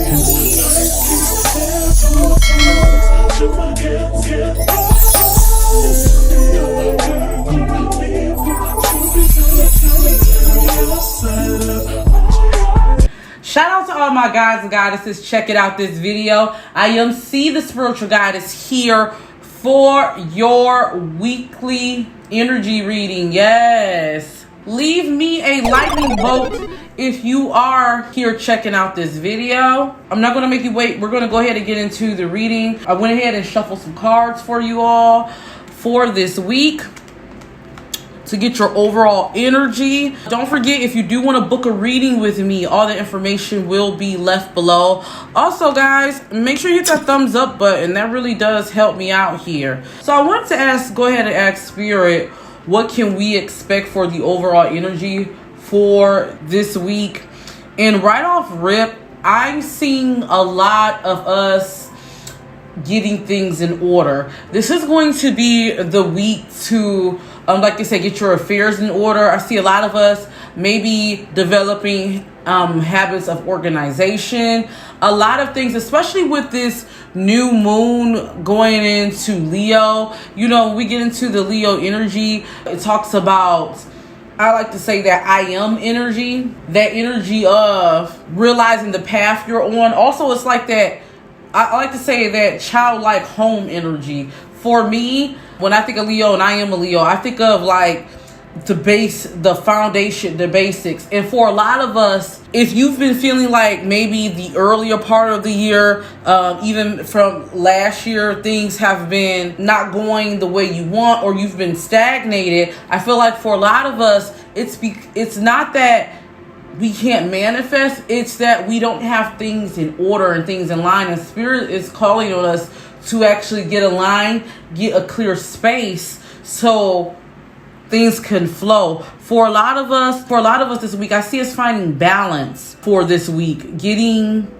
Shout out to all my guides and goddesses checking out this video. I am C, the spiritual goddess, here for your weekly energy reading. Yes. Leave me a lightning bolt if you are here checking out this video. I'm not going to make you wait. We're going to go ahead and get into the reading. I went ahead and shuffled some cards for you all for this week to get your overall energy. Don't forget, if you do want to book a reading with me, all the information will be left below. Also, guys, make sure you hit that thumbs up button. That really does help me out here. So I wanted to go ahead and ask Spirit, what can we expect for the overall energy for this week? And right off rip, I'm seeing a lot of us getting things in order. This is going to be the week to like I said, get your affairs in order. I see a lot of us maybe developing habits of organization. A lot of things, especially with this new moon going into Leo. You know, we get into the Leo energy. It talks about, I like to say, that I am energy. That energy of realizing the path you're on. Also, it's like that, I like to say that childlike home energy. For me, when I think of Leo and I am a Leo, I think of like the foundation, the basics. And for a lot of us, if you've been feeling like maybe the earlier part of the year, even from last year, things have been not going the way you want, or you've been stagnated, I feel like for a lot of us, it's not that we can't manifest, it's that we don't have things in order and things in line. And Spirit is calling on us to actually get aligned, get a clear space so things can flow. For a lot of us this week, I see us finding balance for this week, getting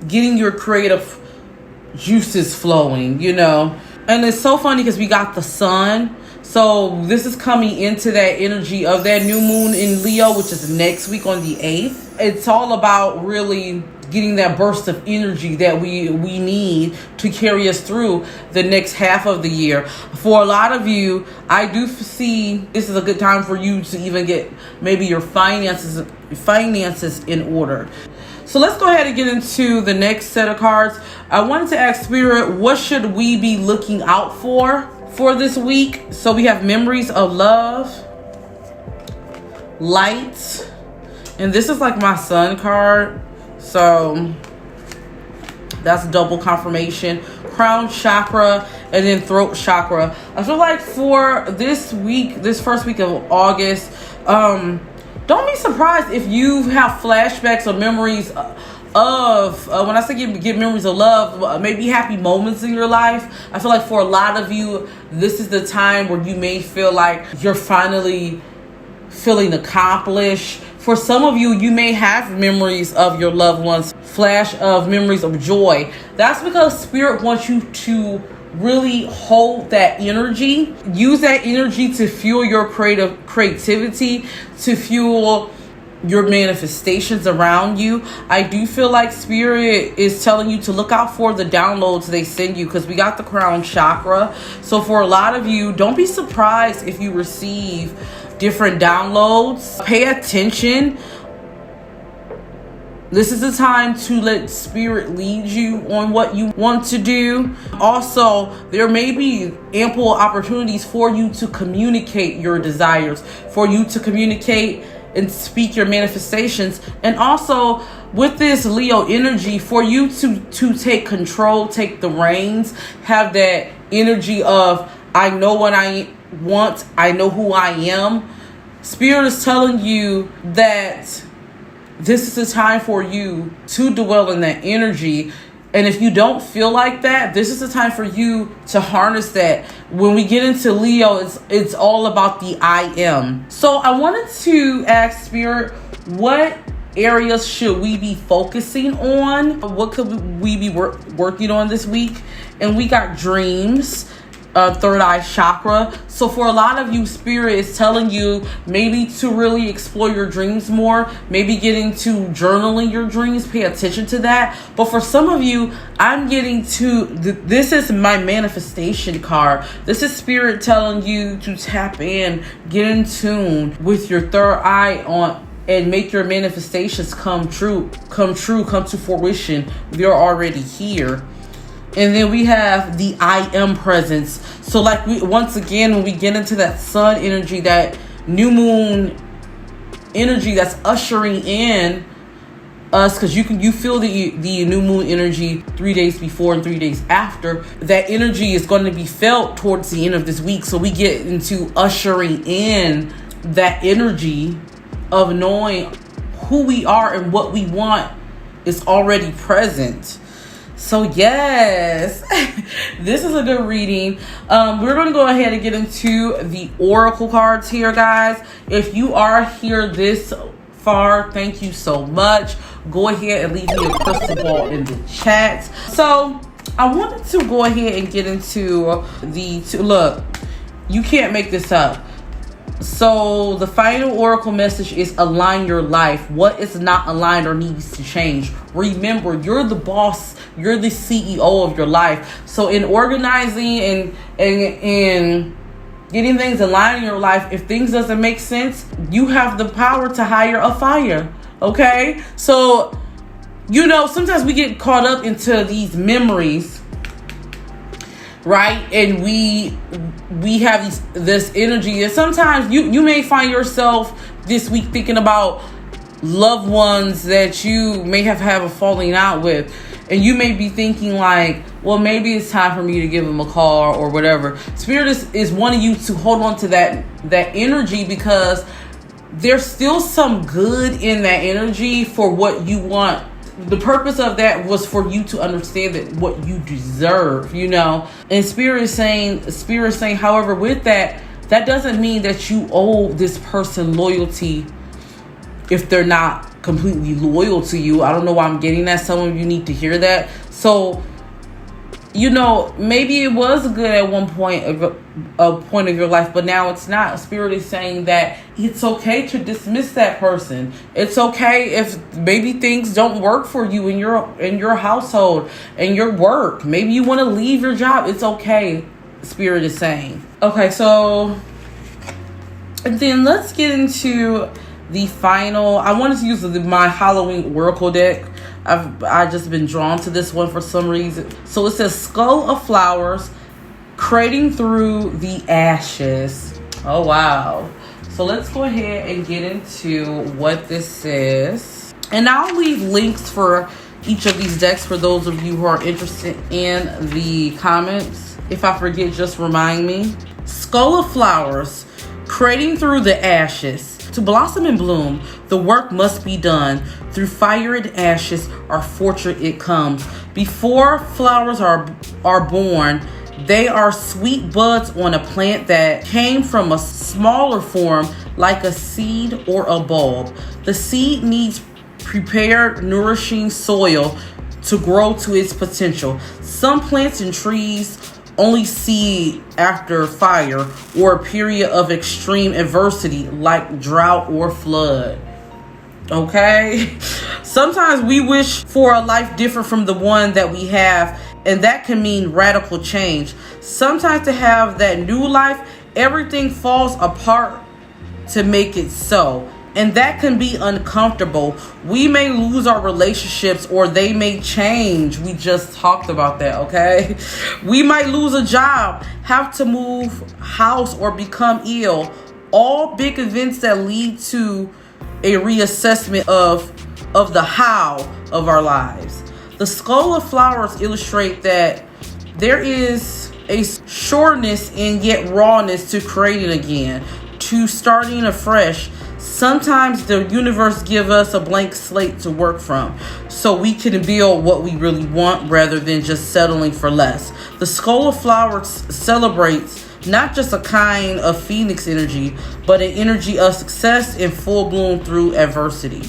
your creative juices flowing, you know. And it's so funny because we got the sun. So this is coming into that energy of that new moon in Leo, which is next week on the 8th. It's all about really getting that burst of energy that we need to carry us through the next half of the year. For a lot of you, I do see this is a good time for you to even get maybe your finances in order. So let's go ahead and get into the next set of cards. I wanted to ask Spirit, what should we be looking out for this week? So we have memories of love, light, and this is like my sun card. So that's double confirmation. Crown chakra and then throat chakra. I feel like for this week, this first week of August, don't be surprised if you have flashbacks or memories of, when I say get memories of love, maybe happy moments in your life. I feel like for a lot of you, this is the time where you may feel like you're finally feeling accomplished. For some of you, you may have memories of your loved ones, flash of memories of joy. That's because Spirit wants you to really hold that energy. Use that energy to fuel your creativity, to fuel your manifestations around you. I do feel like Spirit is telling you to look out for the downloads they send you, because we got the crown chakra. So for a lot of you, don't be surprised if you receive different downloads. Pay attention. This is the time to let Spirit lead you on what you want to do. Also, there may be ample opportunities for you to communicate your desires, for you to communicate and speak your manifestations. And also with this Leo energy, for you to take control, take the reins, have that energy of, I know what I want, I know who I am. Spirit is telling you that this is the time for you to dwell in that energy. And if you don't feel like that, this is the time for you to harness that. When we get into Leo, it's all about the I am. So I wanted to ask Spirit, what areas should we be focusing on? What could we be working on this week? And we got dreams, third eye chakra. So for a lot of you, Spirit is telling you maybe to really explore your dreams more, maybe get into journaling your dreams, pay attention to that. But for some of you, I'm getting to this is my manifestation card. This is Spirit telling you to tap in, get in tune with your third eye on, and make your manifestations come true, come to fruition. They're already here. And then we have the I am presence. So like once again, when we get into that sun energy, that new moon energy that's ushering in us, because you feel the new moon energy 3 days before and 3 days after. That energy is going to be felt towards the end of this week. So we get into ushering in that energy of knowing who we are and what we want is already present. So yes, this is a good reading. We're going to go ahead and get into the oracle cards here, guys. If you are here this far, thank you so much. Go ahead and leave me a crystal ball in the chat. So I wanted to go ahead and get into look, you can't make this up. So the final oracle message is align your life. What is not aligned or needs to change? Remember, you're the boss. You're the CEO of your life. So in organizing and getting things aligned in your life, if things doesn't make sense, you have the power to hire a fire. Okay? So, sometimes we get caught up into these memories, right? And we have this energy, and sometimes you may find yourself this week thinking about loved ones that you may have a falling out with, and you may be thinking like, well, maybe it's time for me to give them a call or whatever. Spirit is wanting you to hold on to that energy, because there's still some good in that energy for what you want. The purpose of that was for you to understand that what you deserve, And Spirit is saying, however, with that doesn't mean that you owe this person loyalty if they're not completely loyal to you. I don't know why I'm getting that. Some of you need to hear that. So, maybe it was good at one point of your life, but now it's not. Spirit is saying that it's okay to dismiss that person. It's okay if maybe things don't work for you in your household and your work. Maybe you want to leave your job. It's okay, Spirit is saying. Okay, so then let's get into the final. I wanted to use my Halloween Oracle deck. I just been drawn to this one for some reason. So it says Skull of Flowers, Creating Through the Ashes. Oh, wow. So let's go ahead and get into what this is. And I'll leave links for each of these decks for those of you who are interested in the comments. If I forget, just remind me. Skull of Flowers, Creating Through the Ashes. To blossom and bloom, the work must be done. Through fire and ashes, our fortune it comes. Before flowers are born, they are sweet buds on a plant that came from a smaller form, like a seed or a bulb. The seed needs prepared, nourishing soil to grow to its potential. Some plants and trees only see after fire or a period of extreme adversity like drought or flood. Okay? Sometimes we wish for a life different from the one that we have, and that can mean radical change. Sometimes to have that new life, everything falls apart to make it so. And that can be uncomfortable. We may lose our relationships or they may change. We just talked about that, okay? We might lose a job, have to move house, or become ill. All big events that lead to a reassessment of the how of our lives. The Skull of Flowers illustrate that there is a sureness and yet rawness to creating again, to starting afresh. Sometimes the universe gives us a blank slate to work from, so we can build what we really want rather than just settling for less. The Skull of Flowers celebrates not just a kind of phoenix energy, but an energy of success and full bloom through adversity.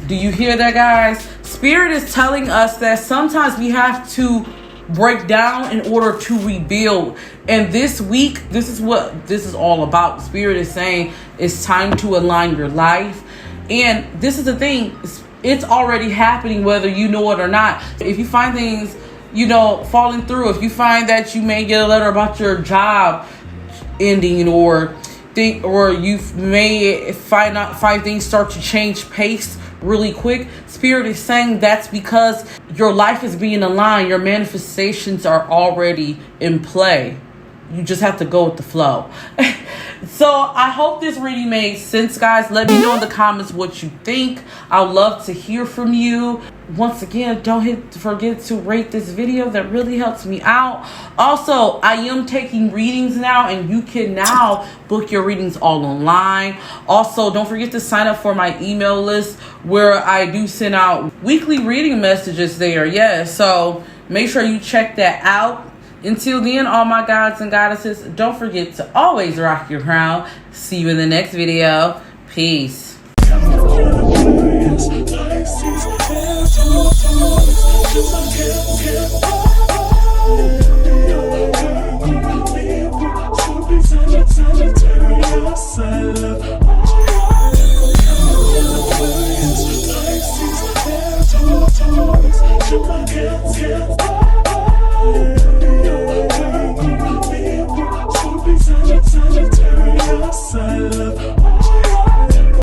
Do you hear that, guys? Spirit is telling us that sometimes we have to break down in order to rebuild. And this week, this is what this is all about. Spirit is saying it's time to align your life. And this is the thing, it's already happening whether you know it or not. If you find things, you know, falling through, if you find that you may get a letter about your job ending, or you may find things start to change pace really quick, Spirit is saying that's because your life is being aligned. Your manifestations are already in play. You just have to go with the flow. So I hope this reading made sense, guys. Let me know in the comments what you think. I would love to hear from you. Once again, don't forget to rate this video. That really helps me out. Also, I am taking readings now, and you can now book your readings all online. Also, don't forget to sign up for my email list where I do send out weekly reading messages there. Yeah, so make sure you check that out. Until then, all my gods and goddesses, don't forget to always rock your crown. See you in the next video. Peace.